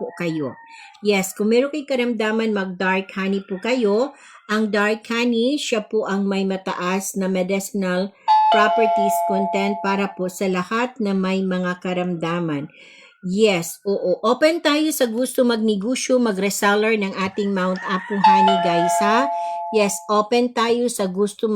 po kayo. Yes, kung meron kayong karamdaman mag-dark honey po kayo, ang dark honey, siya po ang may mataas na medicinal properties content para po sa lahat na may mga karamdaman. Yes, oo. Open tayo sa gusto magnegosyo, mag-reseller ng ating Mount Apo honey, guys, ha? Yes, open tayo sa gusto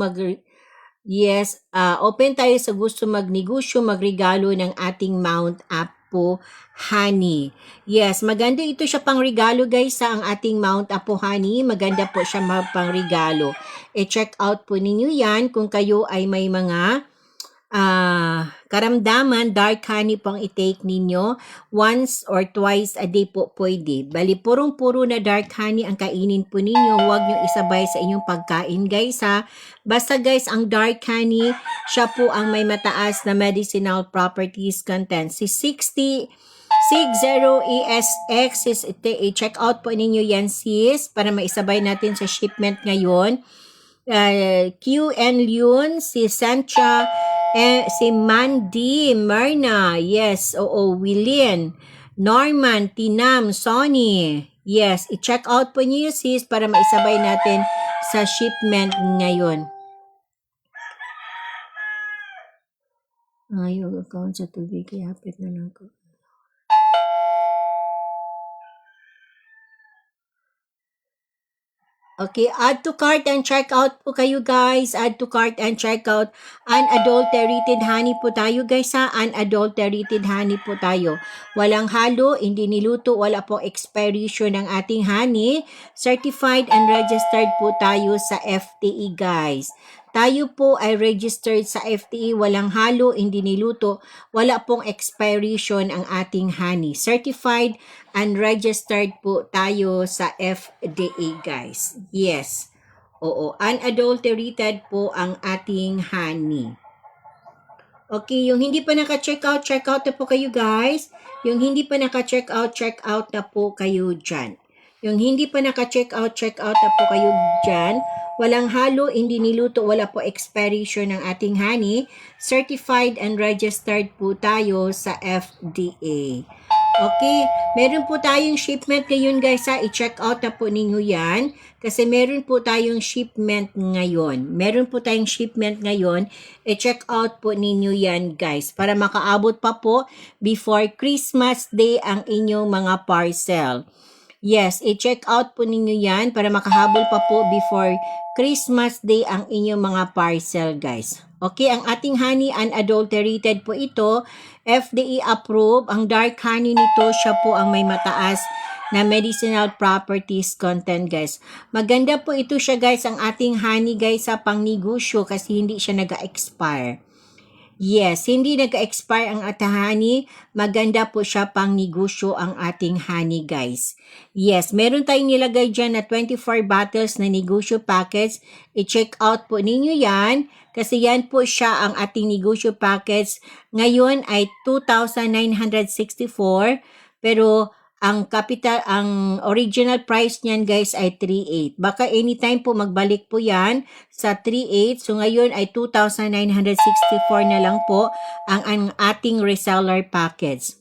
open tayo sa gusto magnegosyo, magregalo ng ating Mount Apo honey. Yes, maganda ito siya pang regalo, guys, sa ang ating Mount Apo honey. Maganda po siya pang regalo. I-check out po ninyo yan kung kayo ay may mga karamdaman, dark honey pang i-take ninyo once or twice a day po pwede. Bali, purong-puro na dark honey ang kainin po ninyo. Huwag nyo isabay sa inyong pagkain, guys, ha. Basta, guys, ang dark honey, siya po ang may mataas na medicinal properties content. Si 60ESX is i-check out po ninyo yan, sis, para maisabay natin sa shipment ngayon. QN Lyun, si Sancha, si Mandy, Myrna, yes, oo, Willian, Norman, Tinam, Sonny, yes, i-check out po niyo, sis, para maisabay natin sa shipment ngayon. Yung account sa tubig, ihapit na lang ko. Okay, add to cart and check out po kayo, guys. Add to cart and check out. Unadulterated honey po tayo, guys, ha. Unadulterated honey po tayo. Walang halo, hindi niluto, wala po expiration ng ating honey. Certified and registered po tayo sa FTE, guys. Tayo po ay registered sa FTE, walang halo, hindi niluto, wala pong expiration ang ating honey. Certified and registered po tayo sa FDA, guys. Yes. Oo, unadulterated po ang ating honey. Okay, yung hindi pa naka-check out na po kayo, guys. Yung hindi pa naka-check out na po kayo dyan. Yung hindi pa naka-check out na po kayo dyan. Walang halo, hindi niluto, wala po expiration ng ating honey. Certified and registered po tayo sa FDA. Okay, meron po tayong shipment ngayon, guys, ha. I-check out na po ninyo yan. Kasi meron po tayong shipment ngayon. I-check out po ninyo yan, guys. Para makaabot pa po before Christmas Day ang inyong mga parcel. Yes, i-check out po ninyo yan para makahabol pa po before Christmas Day ang inyong mga parcel, guys. Okay, ang ating honey unadulterated po ito. FDA approved. Ang dark honey nito, siya po ang may mataas na medicinal properties content, guys. Maganda po ito siya, guys, ang ating honey, guys, sa pangnegosyo kasi hindi siya nag-expire. Yes, hindi nag-expire ang ating honey. Maganda po siya pang negosyo ang ating honey, guys. Yes, meron tayong nilagay dyan na 24 bottles na negosyo packets. I-check out po ninyo yan. Kasi yan po siya ang ating negosyo packets. Ngayon ay 2,964. Pero ang original price niyan, guys, ay 3,800. Baka anytime po magbalik po yan sa 3,800. So ngayon ay 2,964 na lang po ang ating reseller package.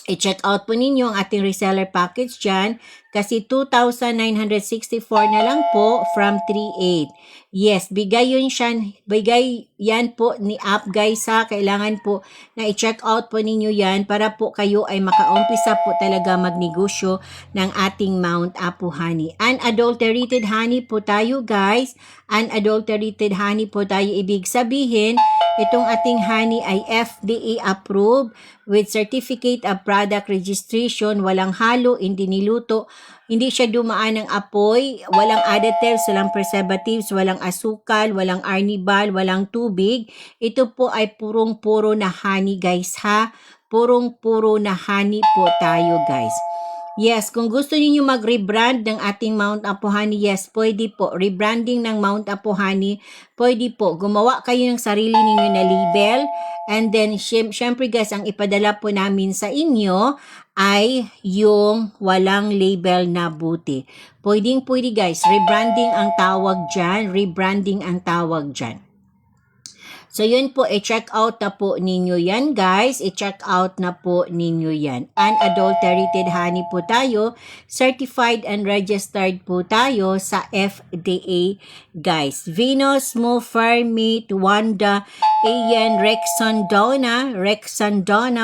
I-check out po ninyo ang ating reseller package dyan kasi 2,964 na lang po from 3,800. Yes, bigay yan po ni app, guys, ha. Kailangan po na i-check out po ninyo yan para po kayo ay makaumpisa po talaga magnegosyo ng ating Mount Apo honey. Unadulterated honey po tayo, guys. Unadulterated honey po tayo. Ibig sabihin, itong ating honey ay FDA approved with certificate of product registration, walang halo, hindi niluto, hindi siya dumaan ng apoy, walang additives, walang preservatives, walang asukal, walang arnibal, walang tubig. Ito po ay purong-puro na honey, guys, ha. Purong-puro na honey po tayo, guys. Yes, kung gusto niyo mag-rebrand ng ating Mount Apo honey, yes, pwede po. Rebranding ng Mount Apo honey, pwede po. Gumawa kayo ng sarili ninyo na label. And then, syempre, guys, ang ipadala po namin sa inyo ay yung walang label na buti. Pwede, guys. Rebranding ang tawag dyan. So, yun po, i-check out na po ninyo yan, guys. I-check out na po ninyo yan. Unadulterated honey po tayo. Certified and registered po tayo sa FDA, guys. Venus, Fermate, Wanda, Ayan, Rexandona,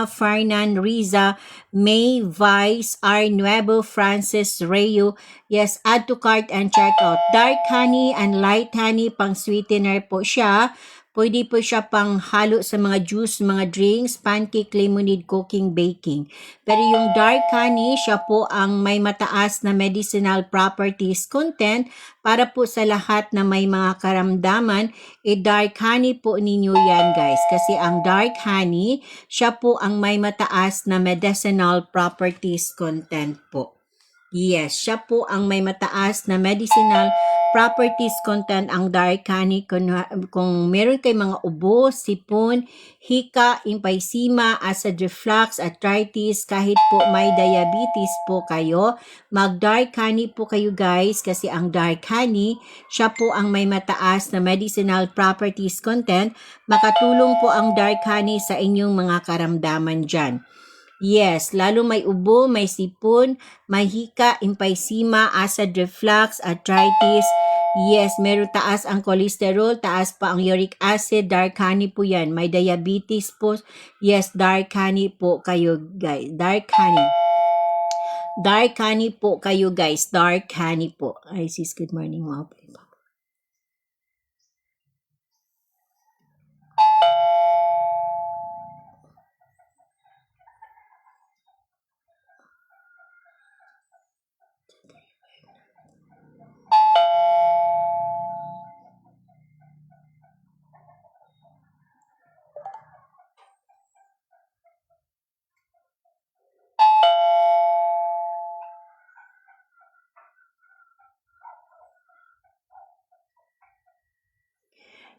Fernan, Riza, May, Vice, R. Nuevo, Francis, Rayo. Yes, add to cart and check out. Dark honey and light honey, pang sweetener po siya. Pwede po siya pang halo sa mga juice, mga drinks, pancake, lemonade, cooking, baking. Pero yung dark honey, siya po ang may mataas na medicinal properties content para po sa lahat na may mga karamdaman. Dark honey po ninyo yan, guys. Kasi ang dark honey, siya po ang may mataas na medicinal properties content po. Yes, siya po ang may mataas na medicinal properties content ang dark honey. Kung meron kay mga ubo, sipon, hika, emphysema, acid reflux, arthritis, kahit po may diabetes po kayo, mag-dark honey po kayo, guys, kasi ang dark honey, siya po ang may mataas na medicinal properties content. Makatulong po ang dark honey sa inyong mga karamdaman dyan. Yes, lalo may ubo, may sipon, may hika, emphysema, acid reflux, arthritis. Yes, meron taas ang cholesterol, taas pa ang uric acid, dark honey po yan. May diabetes po. Yes, dark honey po kayo, guys. Dark honey. Dark honey po kayo, guys. Dark honey po. Ay, sis, good morning. Wow.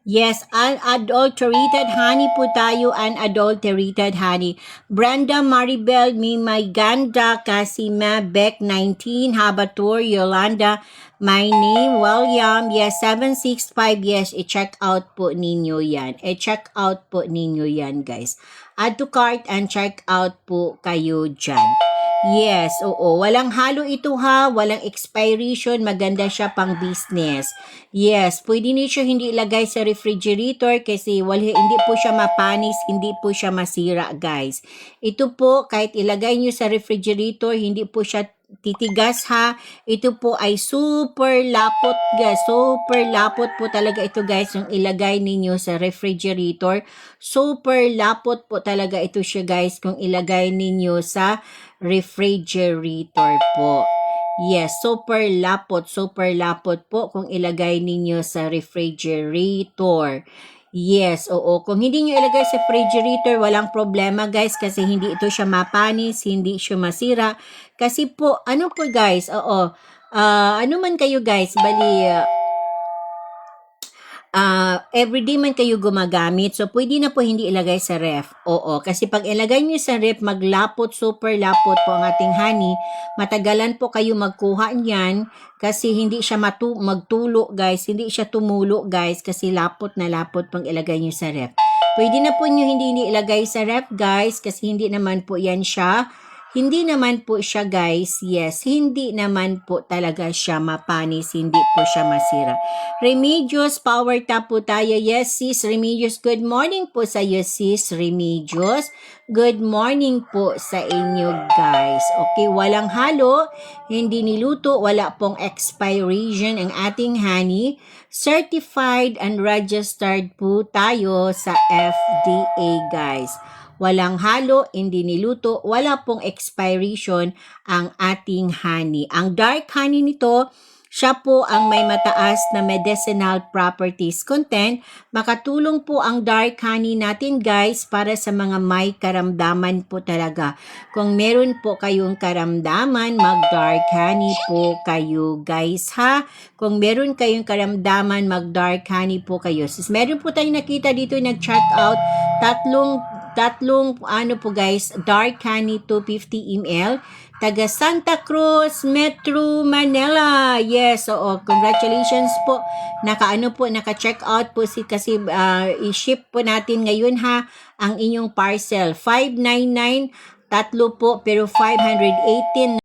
Yes, unadulterated honey po tayo, unadulterated honey. Brenda Maribel, Mimay Ganda, Casima, Beck 19, Habatur, Yolanda, my name, William, yes, 765, yes, i-check out po ninyo yan. I-check out po ninyo yan, guys. Add to cart and check out po kayo dyan. Yes, oo. Walang halo ito ha. Walang expiration. Maganda siya pang business. Yes, pwede niyo siya hindi ilagay sa refrigerator kasi hindi po siya mapanis, hindi po siya masira, guys. Ito po, kahit ilagay niyo sa refrigerator, hindi po siya titigas ha. Ito po ay super lapot, guys. Super lapot po talaga ito, guys, yung ilagay ninyo sa refrigerator. Super lapot po talaga ito siya, guys, kung ilagay ninyo sa refrigerator po. Yes, super lapot po kung ilagay ninyo sa refrigerator. Yes, oo. Kung hindi nyo ilagay sa refrigerator, walang problema, guys, kasi hindi ito siya mapanis, hindi siya masira. Kasi po, ano po, guys, oo, ano man kayo, guys, bali, everyday man kayo gumagamit, so pwede na po hindi ilagay sa ref. Oo, kasi pag ilagay nyo sa ref, maglapot, super lapot po ang ating honey. Matagalan po kayo magkuha niyan kasi hindi siya magtulo, guys. Hindi siya tumulo, guys, kasi lapot na lapot pang ilagay nyo sa ref. Pwede na po nyo hindi ilagay sa ref, guys, kasi hindi naman po yan siya. Hindi naman po siya, guys, yes, hindi naman po talaga siya mapanis, hindi po siya masira. Remedios, power tap po tayo. Yes, sis Remedios, good morning po sa iyo, sis Remedios. Good morning po sa inyo, guys. Okay, walang halo, hindi niluto, wala pong expiration ang ating honey. Certified and registered po tayo sa FDA, guys. Walang halo, hindi niluto, wala pong expiration ang ating honey. Ang dark honey nito, siya po ang may mataas na medicinal properties content. Makatulong po ang dark honey natin, guys, para sa mga may karamdaman po talaga. Kung meron po kayong karamdaman, mag-dark honey po kayo, guys, ha? Kung meron kayong karamdaman, mag-dark honey po kayo. Sis, meron po tayong nakita dito, nag-check out, tatlong ano po, guys, dark honey 250 ml. taga Santa Cruz, Metro Manila. Yes, oo. Congratulations po. Naka-check out po kasi i-ship po natin ngayon ha ang inyong parcel. 599 tatlo po pero 518